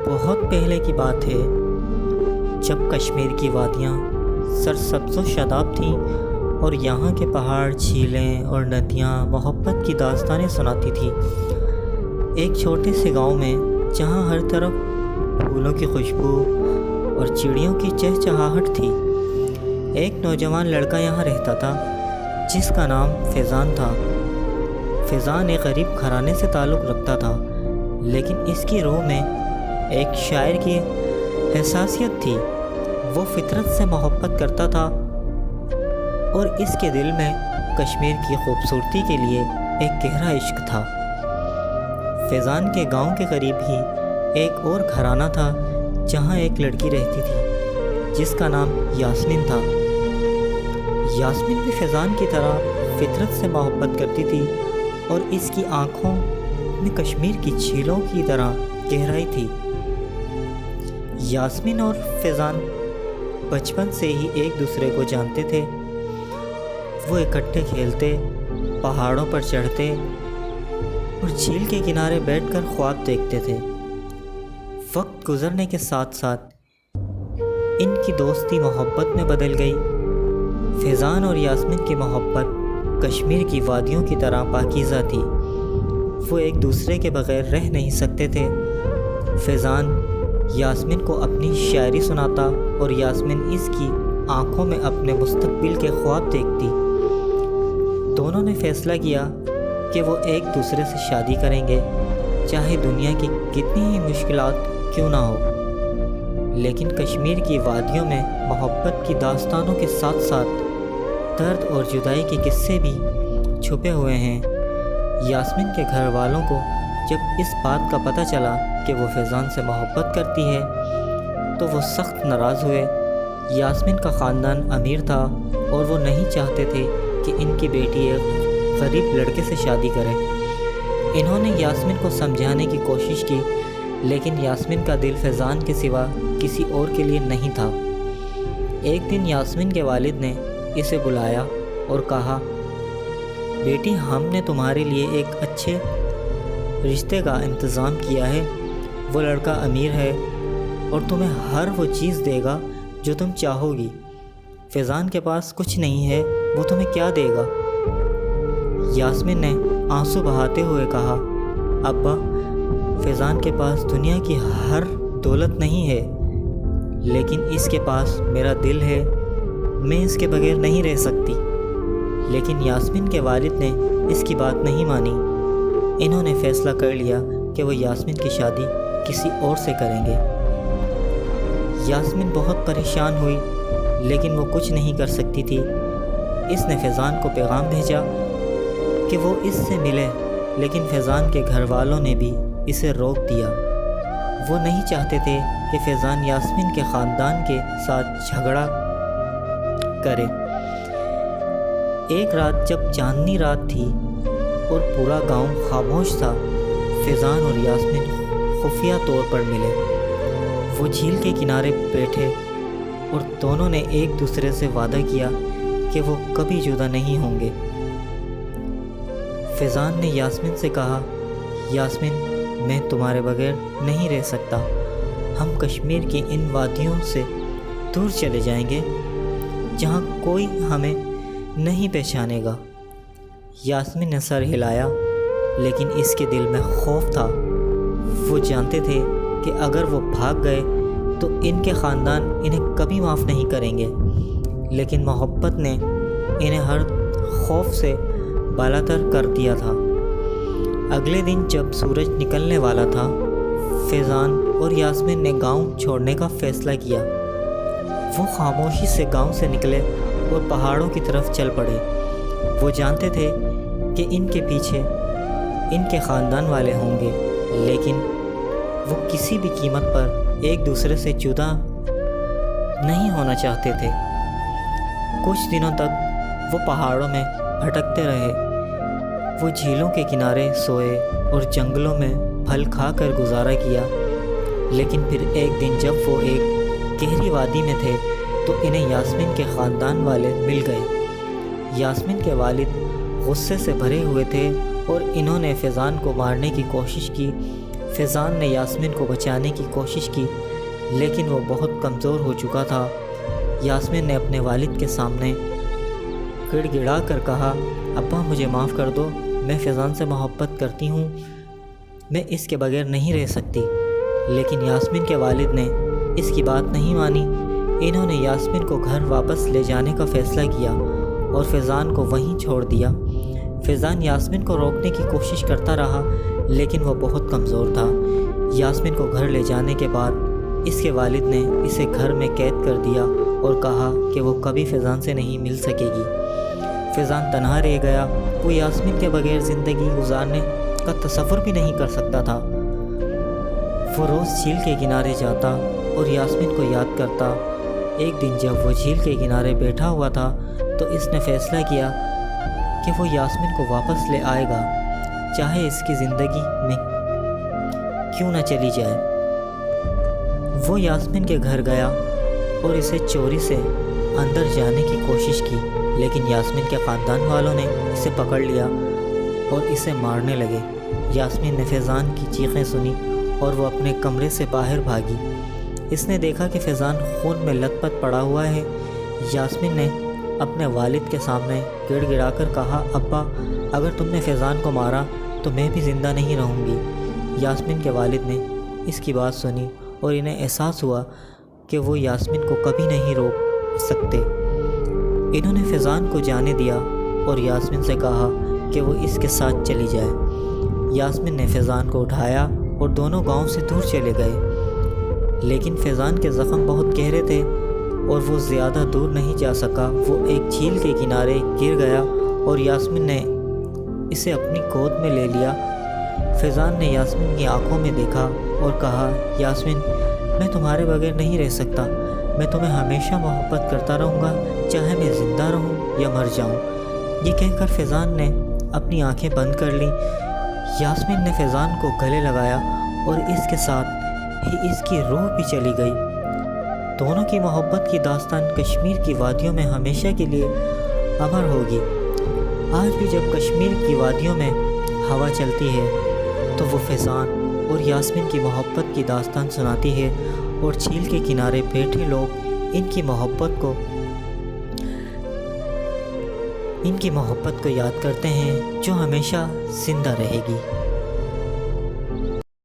بہت پہلے کی بات ہے جب کشمیر کی وادیاں سرسبز و شاداب تھیں اور یہاں کے پہاڑ، جھیلیں اور ندیاں محبت کی داستانیں سناتی تھیں۔ ایک چھوٹے سے گاؤں میں جہاں ہر طرف پھولوں کی خوشبو اور چڑیوں کی چہچہاہٹ تھی، ایک نوجوان لڑکا یہاں رہتا تھا جس کا نام فیضان تھا۔ فیضان ایک غریب گھرانے سے تعلق رکھتا تھا، لیکن اس کی روح میں ایک شاعر کی حساسیت تھی۔ وہ فطرت سے محبت کرتا تھا اور اس کے دل میں کشمیر کی خوبصورتی کے لیے ایک گہرا عشق تھا۔ فیضان کے گاؤں کے قریب ہی ایک اور گھرانہ تھا جہاں ایک لڑکی رہتی تھی جس کا نام یاسمین تھا۔ یاسمین بھی فیضان کی طرح فطرت سے محبت کرتی تھی اور اس کی آنکھوں میں کشمیر کی جھیلوں کی طرح گہرائی تھی۔ یاسمین اور فیضان بچپن سے ہی ایک دوسرے کو جانتے تھے۔ وہ اکٹھے کھیلتے، پہاڑوں پر چڑھتے اور جھیل کے کنارے بیٹھ کر خواب دیکھتے تھے۔ وقت گزرنے کے ساتھ ساتھ ان کی دوستی محبت میں بدل گئی۔ فیضان اور یاسمین کی محبت کشمیر کی وادیوں کی طرح پاکیزہ تھی۔ وہ ایک دوسرے کے بغیر رہ نہیں سکتے تھے۔ فیضان یاسمین کو اپنی شاعری سناتا اور یاسمین اس کی آنکھوں میں اپنے مستقبل کے خواب دیکھتی۔ دونوں نے فیصلہ کیا کہ وہ ایک دوسرے سے شادی کریں گے، چاہے دنیا کی کتنی ہی مشکلات کیوں نہ ہو۔ لیکن کشمیر کی وادیوں میں محبت کی داستانوں کے ساتھ ساتھ درد اور جدائی کے قصے بھی چھپے ہوئے ہیں۔ یاسمین کے گھر والوں کو جب اس بات کا پتہ چلا کہ وہ فیضان سے محبت کرتی ہے تو وہ سخت ناراض ہوئے۔ یاسمین کا خاندان امیر تھا اور وہ نہیں چاہتے تھے کہ ان کی بیٹی ایک غریب لڑکے سے شادی کرے۔ انہوں نے یاسمین کو سمجھانے کی کوشش کی، لیکن یاسمین کا دل فیضان کے سوا کسی اور کے لیے نہیں تھا۔ ایک دن یاسمین کے والد نے اسے بلایا اور کہا، بیٹی، ہم نے تمہارے لیے ایک اچھے رشتے کا انتظام کیا ہے۔ وہ لڑکا امیر ہے اور تمہیں ہر وہ چیز دے گا جو تم چاہو گی۔ فیضان کے پاس کچھ نہیں ہے، وہ تمہیں کیا دے گا؟ یاسمین نے آنسو بہاتے ہوئے کہا، ابا، فیضان کے پاس دنیا کی ہر دولت نہیں ہے، لیکن اس کے پاس میرا دل ہے، میں اس کے بغیر نہیں رہ سکتی۔ لیکن یاسمین کے والد نے اس کی بات نہیں مانی۔ انہوں نے فیصلہ کر لیا کہ وہ یاسمین کی شادی کسی اور سے کریں گے۔ یاسمین بہت پریشان ہوئی، لیکن وہ کچھ نہیں کر سکتی تھی۔ اس نے فیضان کو پیغام بھیجا کہ وہ اس سے ملے، لیکن فیضان کے گھر والوں نے بھی اسے روک دیا۔ وہ نہیں چاہتے تھے کہ فیضان یاسمین کے خاندان کے ساتھ جھگڑا کرے۔ ایک رات جب چاندنی رات تھی اور پورا گاؤں خاموش تھا، فیضان اور یاسمین خفیہ طور پر ملے۔ وہ جھیل کے کنارے بیٹھے اور دونوں نے ایک دوسرے سے وعدہ کیا کہ وہ کبھی جدا نہیں ہوں گے۔ فیضان نے یاسمین سے کہا، یاسمین، میں تمہارے بغیر نہیں رہ سکتا۔ ہم کشمیر کی ان وادیوں سے دور چلے جائیں گے جہاں کوئی ہمیں نہیں پہچانے گا۔ یاسمین نے سر ہلایا، لیکن اس کے دل میں خوف تھا۔ وہ جانتے تھے کہ اگر وہ بھاگ گئے تو ان کے خاندان انہیں کبھی معاف نہیں کریں گے، لیکن محبت نے انہیں ہر خوف سے بالاتر کر دیا تھا۔ اگلے دن جب سورج نکلنے والا تھا، فیضان اور یاسمین نے گاؤں چھوڑنے کا فیصلہ کیا۔ وہ خاموشی سے گاؤں سے نکلے اور پہاڑوں کی طرف چل پڑے۔ وہ جانتے تھے کہ ان کے پیچھے ان کے خاندان والے ہوں گے، لیکن وہ کسی بھی قیمت پر ایک دوسرے سے جدا نہیں ہونا چاہتے تھے۔ کچھ دنوں تک وہ پہاڑوں میں بھٹکتے رہے۔ وہ جھیلوں کے کنارے سوئے اور جنگلوں میں پھل کھا کر گزارا کیا، لیکن پھر ایک دن جب وہ ایک گہری وادی میں تھے تو انہیں یاسمین کے خاندان والے مل گئے۔ یاسمین کے والد غصے سے بھرے ہوئے تھے اور انہوں نے فیضان کو مارنے کی کوشش کی۔ فیضان نے یاسمین کو بچانے کی کوشش کی لیکن وہ بہت کمزور ہو چکا تھا۔ یاسمین نے اپنے والد کے سامنے گڑ گڑا کر کہا، ابا مجھے معاف کر دو، میں فیضان سے محبت کرتی ہوں، میں اس کے بغیر نہیں رہ سکتی۔ لیکن یاسمین کے والد نے اس کی بات نہیں مانی۔ انہوں نے یاسمین کو گھر واپس لے جانے کا فیصلہ کیا اور فیضان کو وہیں چھوڑ دیا۔ فیضان یاسمین کو روکنے کی کوشش کرتا رہا لیکن وہ بہت کمزور تھا۔ یاسمین کو گھر لے جانے کے بعد اس کے والد نے اسے گھر میں قید کر دیا اور کہا کہ وہ کبھی فیضان سے نہیں مل سکے گی۔ فیضان تنہا رہ گیا، وہ یاسمین کے بغیر زندگی گزارنے کا تصور بھی نہیں کر سکتا تھا۔ وہ روز جھیل کے کنارے جاتا اور یاسمین کو یاد کرتا۔ ایک دن جب وہ جھیل کے کنارے بیٹھا ہوا تھا تو اس نے فیصلہ کیا کہ وہ یاسمین کو واپس لے آئے گا، چاہے اس کی زندگی میں کیوں نہ چلی جائے۔ وہ یاسمین کے گھر گیا اور اسے چوری سے اندر جانے کی کوشش کی لیکن یاسمین کے خاندان والوں نے اسے پکڑ لیا اور اسے مارنے لگے۔ یاسمین نے فیضان کی چیخیں سنی اور وہ اپنے کمرے سے باہر بھاگی۔ اس نے دیکھا کہ فیضان خون میں لت پت پڑا ہوا ہے۔ یاسمین نے اپنے والد کے سامنے گڑ گڑا کر کہا، ابا اگر تم نے فیضان کو مارا تو میں بھی زندہ نہیں رہوں گی۔ یاسمین کے والد نے اس کی بات سنی اور انہیں احساس ہوا کہ وہ یاسمین کو کبھی نہیں روک سکتے۔ انہوں نے فیضان کو جانے دیا اور یاسمین سے کہا کہ وہ اس کے ساتھ چلی جائے۔ یاسمین نے فیضان کو اٹھایا اور دونوں گاؤں سے دور چلے گئے لیکن فیضان کے زخم بہت گہرے تھے اور وہ زیادہ دور نہیں جا سکا۔ وہ ایک جھیل کے کنارے گر گیا اور یاسمین نے اسے اپنی گود میں لے لیا۔ فیضان نے یاسمین کی آنکھوں میں دیکھا اور کہا، یاسمین میں تمہارے بغیر نہیں رہ سکتا، میں تمہیں ہمیشہ محبت کرتا رہوں گا، چاہے میں زندہ رہوں یا مر جاؤں۔ یہ کہہ کر فیضان نے اپنی آنکھیں بند کر لیں۔ یاسمین نے فیضان کو گلے لگایا اور اس کے ساتھ ہی اس کی روح بھی چلی گئی۔ دونوں کی محبت کی داستان کشمیر کی وادیوں میں ہمیشہ کے لیے امر ہوگی۔ آج بھی جب کشمیر کی وادیوں میں ہوا چلتی ہے تو وہ فیضان اور یاسمین کی محبت کی داستان سناتی ہے اور جھیل کے کنارے بیٹھے لوگ ان کی محبت کو یاد کرتے ہیں جو ہمیشہ زندہ رہے گی۔